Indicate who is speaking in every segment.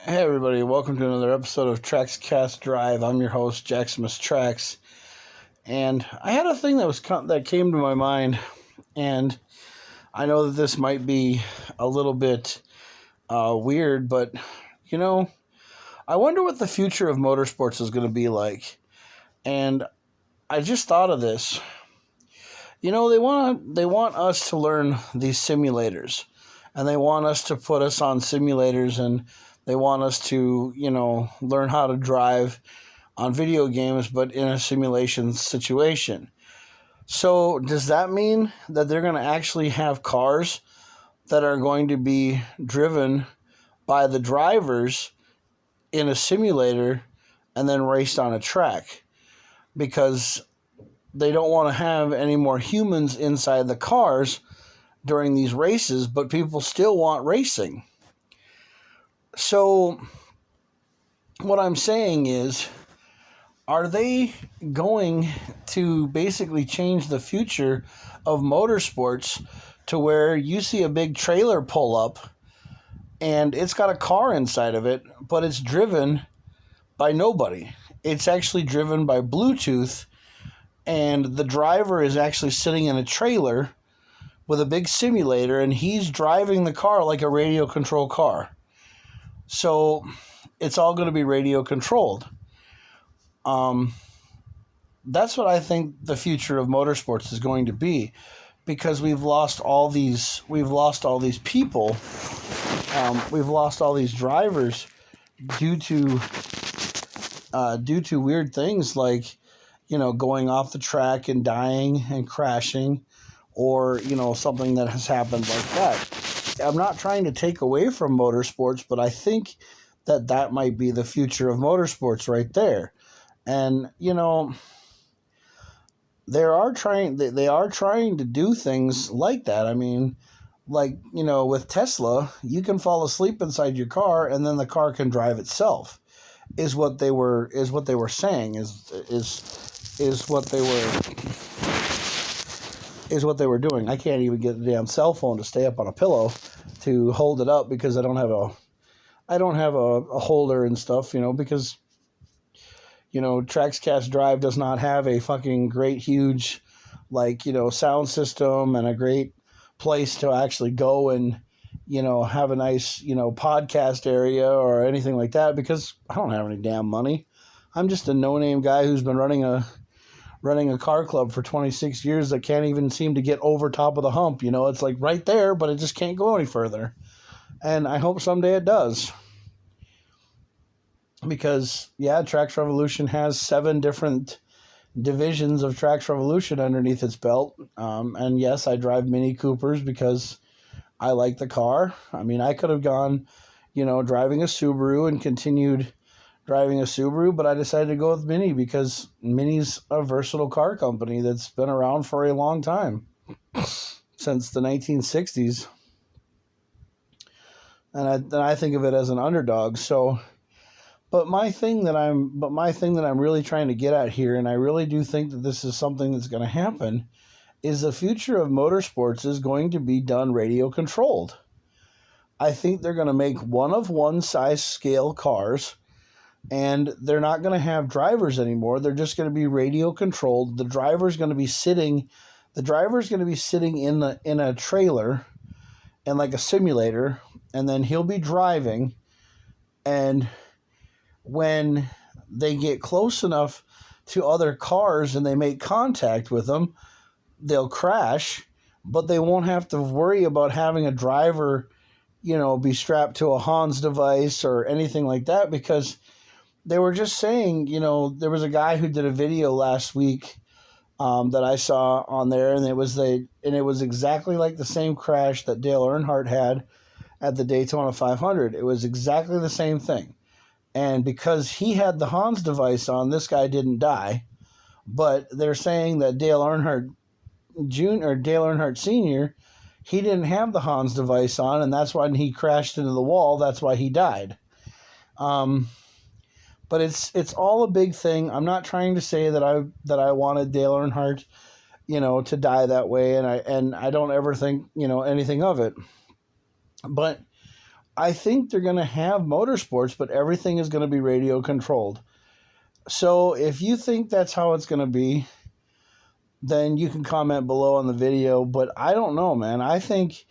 Speaker 1: Hey everybody, welcome to another episode of Tracks Cast Drive. I'm your host, Jackson's Tracks, and I had a thing that came to my mind, and I know that this might be a little bit weird, but you know, I wonder what the future of motorsports is going to be like. And I just thought of this. They want us to learn these simulators, and they want us to put us on simulators, and they want us to, learn how to drive on video games, but in a simulation situation. So does that mean that they're going to actually have cars that are going to be driven by the drivers in a simulator and then raced on a track? Because they don't want to have any more humans inside the cars during these races, but people still want racing. So what I'm saying is, are they going to basically change the future of motorsports to where you see a big trailer pull up and it's got a car inside of it, but it's driven by nobody? It's actually driven by Bluetooth, and the driver is actually sitting in a trailer with a big simulator, and he's driving the car like a radio control car. So it's all going to be radio controlled. That's what I think the future of motorsports is going to be, because we've lost all these people, we've lost all these drivers due to weird things like, going off the track and dying and crashing, or something that has happened like that. I'm not trying to take away from motorsports, but I think that might be the future of motorsports right there. And they are trying to do things like that. I mean, like, with Tesla, you can fall asleep inside your car and then the car can drive itself. Is what they were saying is what they were doing. I can't even get the damn cell phone to stay up on a pillow to hold it up, because I don't have a holder and stuff, because Trackscast Drive does not have a fucking great huge sound system and a great place to actually go and have a nice podcast area or anything like that, because I don't have any damn money. I'm just a no-name guy who's been running a car club for 26 years that can't even seem to get over top of the hump. It's like right there, but it just can't go any further. And I hope someday it does. Because, yeah, Tracks Revolution has 7 different divisions of Tracks Revolution underneath its belt. And yes, I drive Mini Coopers because I like the car. I mean, I could have gone, driving a Subaru and continued driving a Subaru, but I decided to go with Mini because Mini's a versatile car company that's been around for a long time, since the 1960s. And I think of it as an underdog. So, but my thing that I'm really trying to get at here, and I really do think that this is something that's going to happen, is the future of motorsports is going to be done radio controlled. I think they're going to make one size scale cars, and they're not going to have drivers anymore. They're just going to be radio controlled. The driver's going to be sitting in a trailer and like a simulator, and then he'll be driving, and when they get close enough to other cars and they make contact with them, they'll crash, but they won't have to worry about having a driver, be strapped to a Hans device or anything like that, because they were just saying, there was a guy who did a video last week that I saw on there, and it was exactly like the same crash that Dale Earnhardt had at the Daytona 500. It was exactly the same thing. And because he had the Hans device on, this guy didn't die. But they're saying that Dale Earnhardt Jr. or Dale Earnhardt Sr., he didn't have the Hans device on, and that's why he crashed into the wall. That's why he died. But it's all a big thing. I'm not trying to say that I wanted Dale Earnhardt, to die that way, and I don't ever think anything of it. But I think they're going to have motorsports, but everything is going to be radio controlled. So if you think that's how it's going to be, then you can comment below on the video. But I don't know, man. I think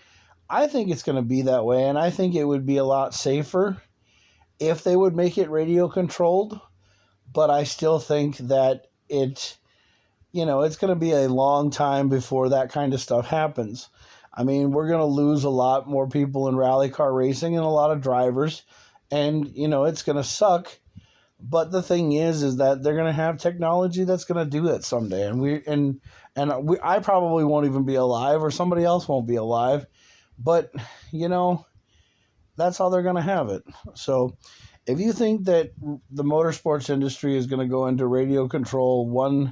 Speaker 1: it's going to be that way, and I think it would be a lot safer if they would make it radio controlled. But I still think that it's going to be a long time before that kind of stuff happens. I mean, we're going to lose a lot more people in rally car racing and a lot of drivers, and it's going to suck. But the thing is that they're going to have technology that's going to do it someday, and I probably won't even be alive, or somebody else won't be alive. But that's how they're going to have it. So, if you think that the motorsports industry is going to go into radio control one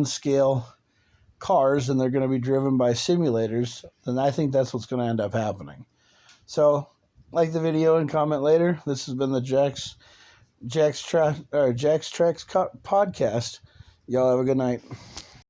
Speaker 1: scale cars and they're going to be driven by simulators, then I think that's what's going to end up happening. So, like the video and comment later. This has been the Jack's Tracks podcast. Y'all have a good night.